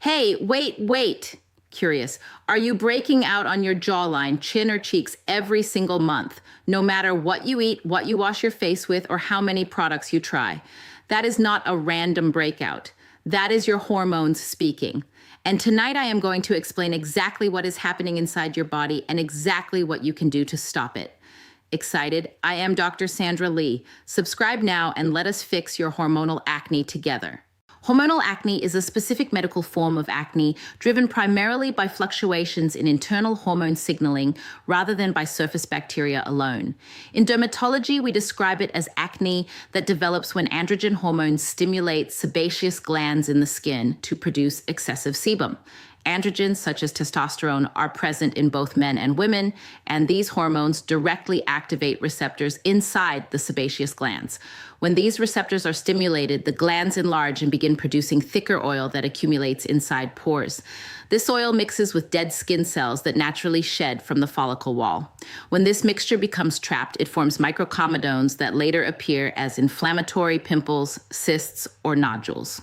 Hey, wait. Curious. Are you breaking out on your jawline, chin, or cheeks every single month, no matter what you eat, what you wash your face with, or how many products you try? That is not a random breakout. That is your hormones speaking. And tonight I am going to explain exactly what is happening inside your body and exactly what you can do to stop it. Excited? I am Dr. Sandra Lee. Subscribe now and let us fix your hormonal acne together. Hormonal acne is a specific medical form of acne driven primarily by fluctuations in internal hormone signaling rather than by surface bacteria alone. In dermatology, we describe it as acne that develops when androgen hormones stimulate sebaceous glands in the skin to produce excessive sebum. Androgens, such as testosterone, are present in both men and women, and these hormones directly activate receptors inside the sebaceous glands. When these receptors are stimulated, the glands enlarge and begin producing thicker oil that accumulates inside pores. This oil mixes with dead skin cells that naturally shed from the follicle wall. When this mixture becomes trapped, it forms microcomedones that later appear as inflammatory pimples, cysts, or nodules.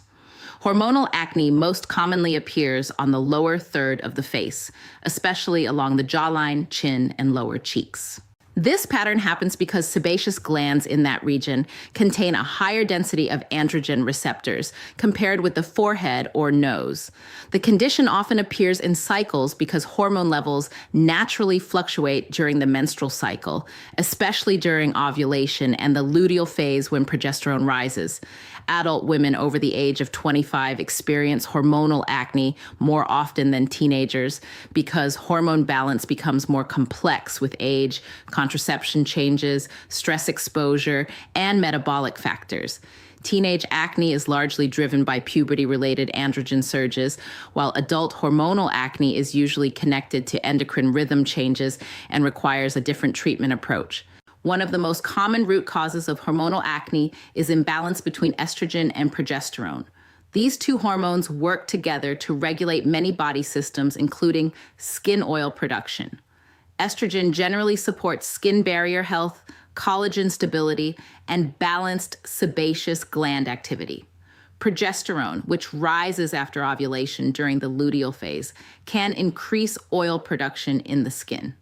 Hormonal acne most commonly appears on the lower third of the face, especially along the jawline, chin, and lower cheeks. This pattern happens because sebaceous glands in that region contain a higher density of androgen receptors compared with the forehead or nose. The condition often appears in cycles because hormone levels naturally fluctuate during the menstrual cycle, especially during ovulation and the luteal phase when progesterone rises. Adult women over the age of 25 experience hormonal acne more often than teenagers because hormone balance becomes more complex with age, contraception changes, stress exposure, and metabolic factors. Teenage acne is largely driven by puberty-related androgen surges, while adult hormonal acne is usually connected to endocrine rhythm changes and requires a different treatment approach. One of the most common root causes of hormonal acne is imbalance between estrogen and progesterone. These two hormones work together to regulate many body systems, including skin oil production. Estrogen generally supports skin barrier health, collagen stability, and balanced sebaceous gland activity. Progesterone, which rises after ovulation during the luteal phase, can increase oil production in the skin.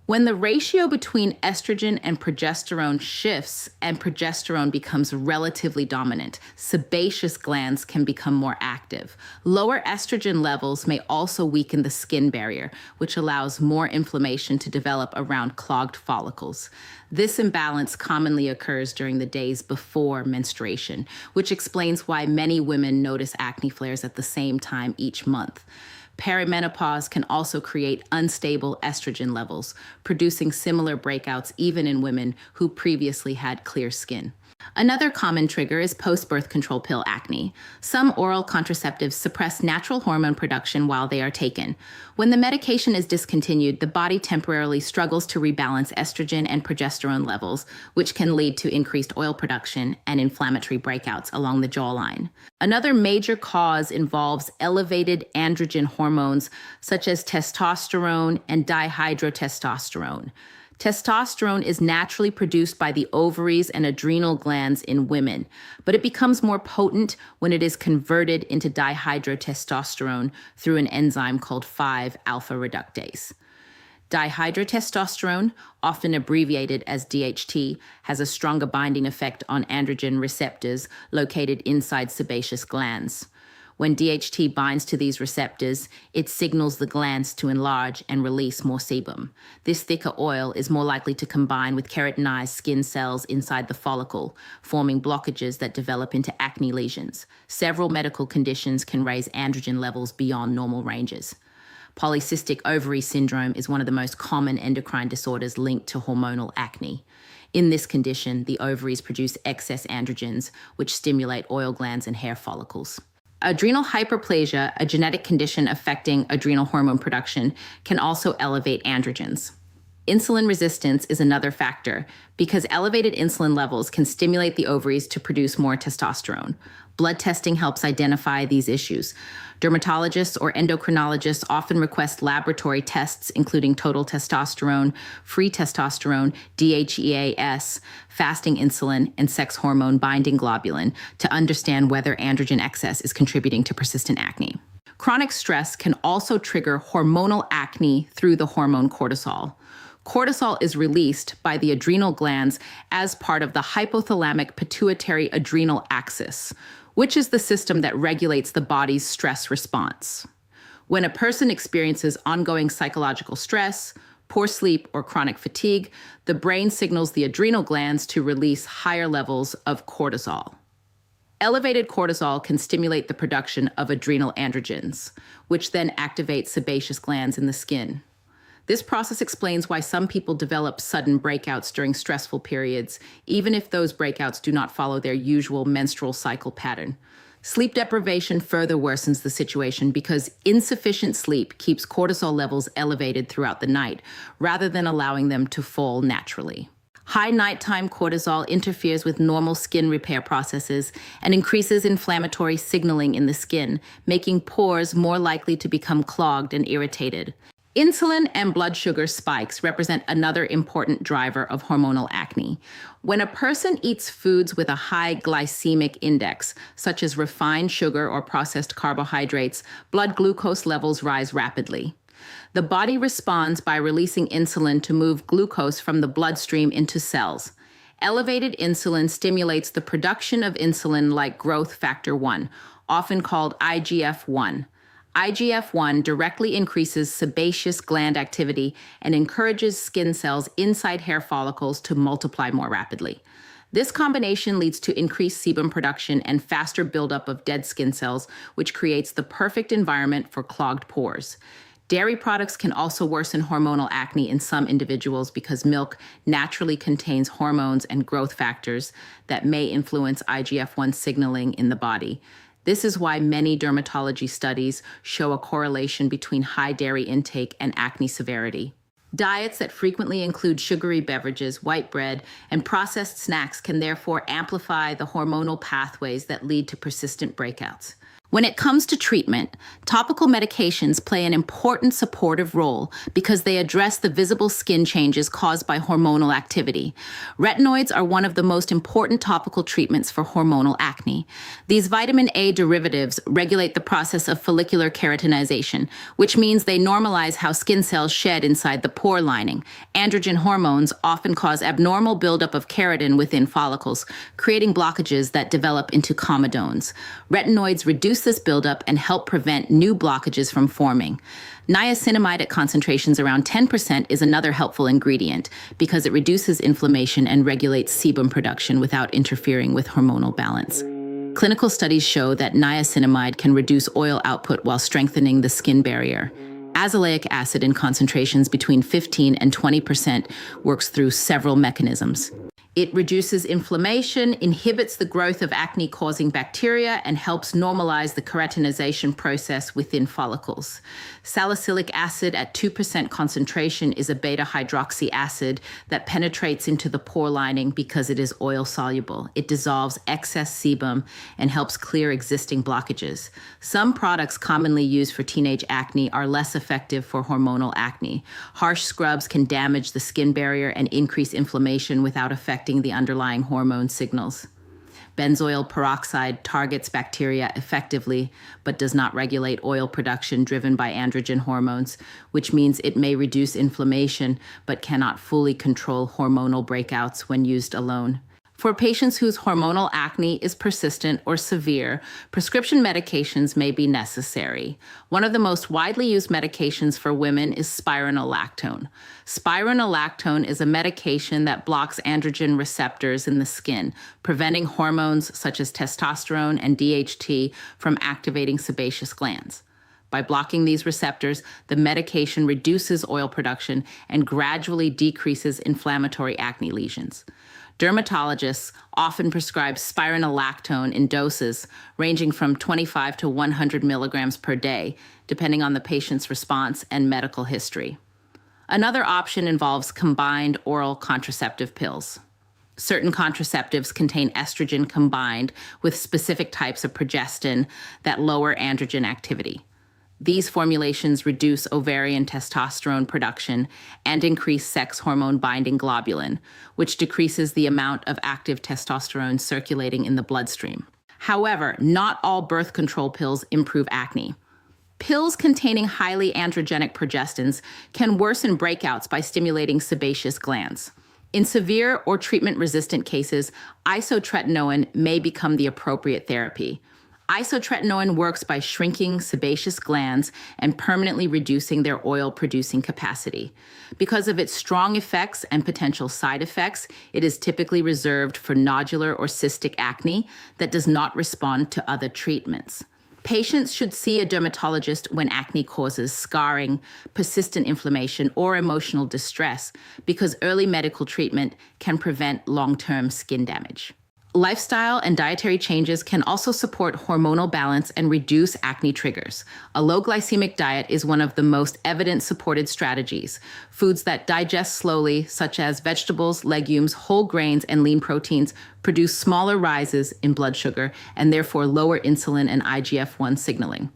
When the ratio between estrogen and progesterone shifts and progesterone becomes relatively dominant, sebaceous glands can become more active. Lower estrogen levels may also weaken the skin barrier, which allows more inflammation to develop around clogged follicles. This imbalance commonly occurs during the days before menstruation, which explains why many women notice acne flares at the same time each month. Perimenopause can also create unstable estrogen levels, producing similar breakouts even in women who previously had clear skin. Another common trigger is post-birth control pill acne. Some oral contraceptives suppress natural hormone production while they are taken. When the medication is discontinued, the body temporarily struggles to rebalance estrogen and progesterone levels, which can lead to increased oil production and inflammatory breakouts along the jawline. Another major cause involves elevated androgen hormones such as testosterone and dihydrotestosterone. Testosterone is naturally produced by the ovaries and adrenal glands in women, but it becomes more potent when it is converted into dihydrotestosterone through an enzyme called 5-alpha reductase. Dihydrotestosterone, often abbreviated as DHT, has a stronger binding effect on androgen receptors located inside sebaceous glands. When DHT binds to these receptors, it signals the glands to enlarge and release more sebum. This thicker oil is more likely to combine with keratinized skin cells inside the follicle, forming blockages that develop into acne lesions. Several medical conditions can raise androgen levels beyond normal ranges. Polycystic ovary syndrome is one of the most common endocrine disorders linked to hormonal acne. In this condition, the ovaries produce excess androgens, which stimulate oil glands and hair follicles. Adrenal hyperplasia, a genetic condition affecting adrenal hormone production, can also elevate androgens. Insulin resistance is another factor because elevated insulin levels can stimulate the ovaries to produce more testosterone. Blood testing helps identify these issues. Dermatologists or endocrinologists often request laboratory tests, including total testosterone, free testosterone, DHEAS, fasting insulin, and sex hormone binding globulin to understand whether androgen excess is contributing to persistent acne. Chronic stress can also trigger hormonal acne through the hormone cortisol. Cortisol is released by the adrenal glands as part of the hypothalamic pituitary adrenal axis, which is the system that regulates the body's stress response. When a person experiences ongoing psychological stress, poor sleep, or chronic fatigue, the brain signals the adrenal glands to release higher levels of cortisol. Elevated cortisol can stimulate the production of adrenal androgens, which then activate sebaceous glands in the skin. This process explains why some people develop sudden breakouts during stressful periods, even if those breakouts do not follow their usual menstrual cycle pattern. Sleep deprivation further worsens the situation because insufficient sleep keeps cortisol levels elevated throughout the night, rather than allowing them to fall naturally. High nighttime cortisol interferes with normal skin repair processes and increases inflammatory signaling in the skin, making pores more likely to become clogged and irritated. Insulin and blood sugar spikes represent another important driver of hormonal acne. When a person eats foods with a high glycemic index, such as refined sugar or processed carbohydrates, blood glucose levels rise rapidly. The body responds by releasing insulin to move glucose from the bloodstream into cells. Elevated insulin stimulates the production of insulin-like growth factor 1, often called IGF-1. IGF-1 directly increases sebaceous gland activity and encourages skin cells inside hair follicles to multiply more rapidly. This combination leads to increased sebum production and faster buildup of dead skin cells, which creates the perfect environment for clogged pores. Dairy products can also worsen hormonal acne in some individuals because milk naturally contains hormones and growth factors that may influence IGF-1 signaling in the body. This is why many dermatology studies show a correlation between high dairy intake and acne severity. Diets that frequently include sugary beverages, white bread, and processed snacks can therefore amplify the hormonal pathways that lead to persistent breakouts. When it comes to treatment, topical medications play an important supportive role because they address the visible skin changes caused by hormonal activity. Retinoids are one of the most important topical treatments for hormonal acne. These vitamin A derivatives regulate the process of follicular keratinization, which means they normalize how skin cells shed inside the pore lining. Androgen hormones often cause abnormal buildup of keratin within follicles, creating blockages that develop into comedones. Retinoids reduce this buildup and help prevent new blockages from forming. Niacinamide at concentrations around 10% is another helpful ingredient because it reduces inflammation and regulates sebum production without interfering with hormonal balance. Clinical studies show that niacinamide can reduce oil output while strengthening the skin barrier. Azelaic acid in concentrations between 15 and 20% works through several mechanisms. It reduces inflammation, inhibits the growth of acne-causing bacteria, and helps normalize the keratinization process within follicles. Salicylic acid at 2% concentration is a beta-hydroxy acid that penetrates into the pore lining because it is oil-soluble. It dissolves excess sebum and helps clear existing blockages. Some products commonly used for teenage acne are less effective for hormonal acne. Harsh scrubs can damage the skin barrier and increase inflammation without affecting the underlying hormone signals. Benzoyl peroxide targets bacteria effectively, but does not regulate oil production driven by androgen hormones, which means it may reduce inflammation, but cannot fully control hormonal breakouts when used alone. For patients whose hormonal acne is persistent or severe, prescription medications may be necessary. One of the most widely used medications for women is spironolactone. Spironolactone is a medication that blocks androgen receptors in the skin, preventing hormones such as testosterone and DHT from activating sebaceous glands. By blocking these receptors, the medication reduces oil production and gradually decreases inflammatory acne lesions. Dermatologists often prescribe spironolactone in doses ranging from 25 to 100 milligrams per day, depending on the patient's response and medical history. Another option involves combined oral contraceptive pills. Certain contraceptives contain estrogen combined with specific types of progestin that lower androgen activity. These formulations reduce ovarian testosterone production and increase sex hormone binding globulin, which decreases the amount of active testosterone circulating in the bloodstream. However, not all birth control pills improve acne. Pills containing highly androgenic progestins can worsen breakouts by stimulating sebaceous glands. In severe or treatment-resistant cases, isotretinoin may become the appropriate therapy. Isotretinoin works by shrinking sebaceous glands and permanently reducing their oil-producing capacity. Because of its strong effects and potential side effects, it is typically reserved for nodular or cystic acne that does not respond to other treatments. Patients should see a dermatologist when acne causes scarring, persistent inflammation, or emotional distress because early medical treatment can prevent long-term skin damage. Lifestyle and dietary changes can also support hormonal balance and reduce acne triggers. A low glycemic diet is one of the most evidence-supported strategies. Foods that digest slowly, such as vegetables, legumes, whole grains, and lean proteins, produce smaller rises in blood sugar and therefore lower insulin and IGF-1 signaling.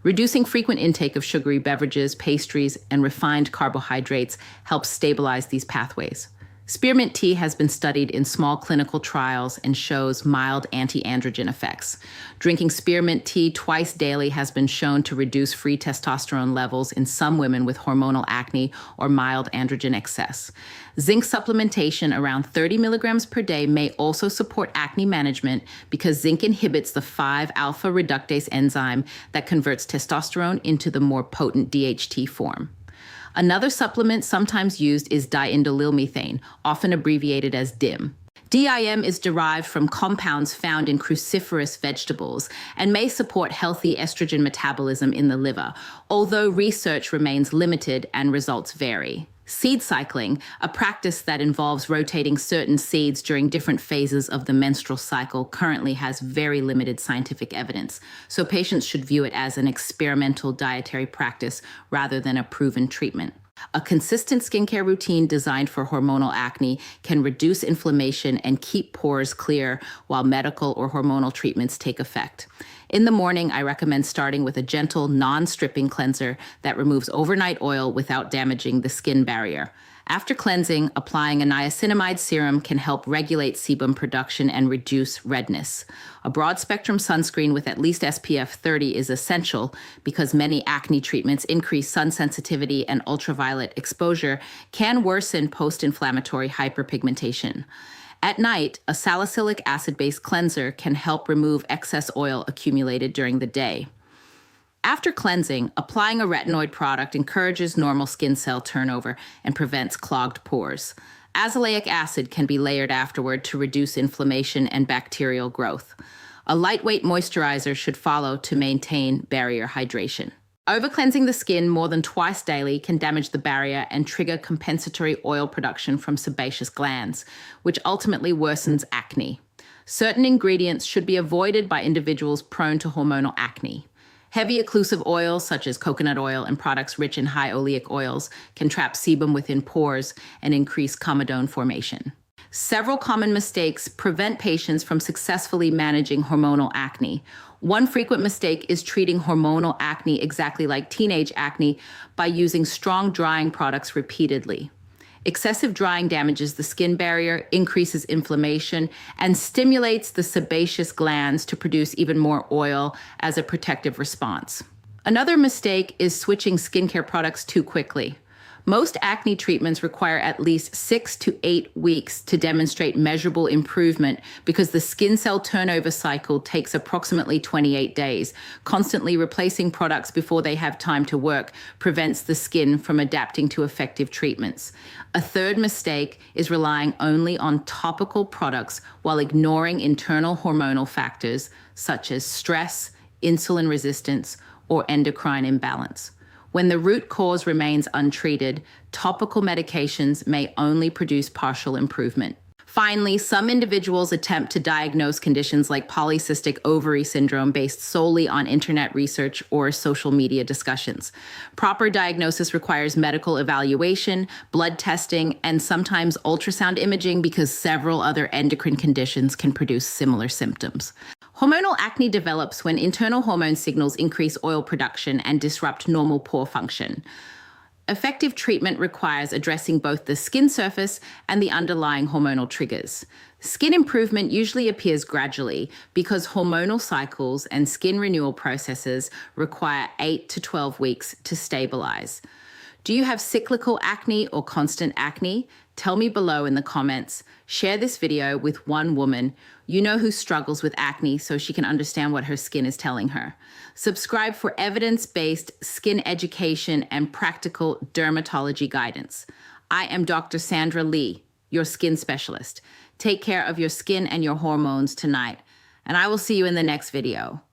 Reducing frequent intake of sugary beverages, pastries, and refined carbohydrates helps stabilize these pathways. Spearmint tea has been studied in small clinical trials and shows mild anti-androgen effects. Drinking spearmint tea twice daily has been shown to reduce free testosterone levels in some women with hormonal acne or mild androgen excess. Zinc supplementation around 30 milligrams per day may also support acne management because zinc inhibits the 5-alpha reductase enzyme that converts testosterone into the more potent DHT form. Another supplement sometimes used is diindolylmethane, often abbreviated as DIM. DIM is derived from compounds found in cruciferous vegetables and may support healthy estrogen metabolism in the liver, although research remains limited and results vary. Seed cycling, a practice that involves rotating certain seeds during different phases of the menstrual cycle, currently has very limited scientific evidence, so patients should view it as an experimental dietary practice rather than a proven treatment. A consistent skincare routine designed for hormonal acne can reduce inflammation and keep pores clear while medical or hormonal treatments take effect. In the morning, I recommend starting with a gentle, non-stripping cleanser that removes overnight oil without damaging the skin barrier. After cleansing, applying a niacinamide serum can help regulate sebum production and reduce redness. A broad-spectrum sunscreen with at least SPF 30 is essential because many acne treatments increase sun sensitivity, and ultraviolet exposure can worsen post-inflammatory hyperpigmentation. At night, a salicylic acid-based cleanser can help remove excess oil accumulated during the day. After cleansing, applying a retinoid product encourages normal skin cell turnover and prevents clogged pores. Azelaic acid can be layered afterward to reduce inflammation and bacterial growth. A lightweight moisturizer should follow to maintain barrier hydration. Over-cleansing the skin more than twice daily can damage the barrier and trigger compensatory oil production from sebaceous glands, which ultimately worsens acne. Certain ingredients should be avoided by individuals prone to hormonal acne. Heavy occlusive oils, such as coconut oil and products rich in high oleic oils, can trap sebum within pores and increase comedone formation. Several common mistakes prevent patients from successfully managing hormonal acne. One frequent mistake is treating hormonal acne exactly like teenage acne by using strong drying products repeatedly. Excessive drying damages the skin barrier, increases inflammation, and stimulates the sebaceous glands to produce even more oil as a protective response. Another mistake is switching skincare products too quickly. Most acne treatments require at least 6 to 8 weeks to demonstrate measurable improvement because the skin cell turnover cycle takes approximately 28 days. Constantly replacing products before they have time to work prevents the skin from adapting to effective treatments. A third mistake is relying only on topical products while ignoring internal hormonal factors such as stress, insulin resistance, or endocrine imbalance. When the root cause remains untreated, topical medications may only produce partial improvement. Finally, some individuals attempt to diagnose conditions like polycystic ovary syndrome based solely on internet research or social media discussions. Proper diagnosis requires medical evaluation, blood testing, and sometimes ultrasound imaging because several other endocrine conditions can produce similar symptoms. Hormonal acne develops when internal hormone signals increase oil production and disrupt normal pore function. Effective treatment requires addressing both the skin surface and the underlying hormonal triggers. Skin improvement usually appears gradually because hormonal cycles and skin renewal processes require 8 to 12 weeks to stabilize. Do you have cyclical acne or constant acne? Tell me below in the comments. Share this video with one woman you know who struggles with acne so she can understand what her skin is telling her. Subscribe for evidence-based skin education and practical dermatology guidance. I am Dr. Sandra Lee, your skin specialist. Take care of your skin and your hormones tonight, and I will see you in the next video.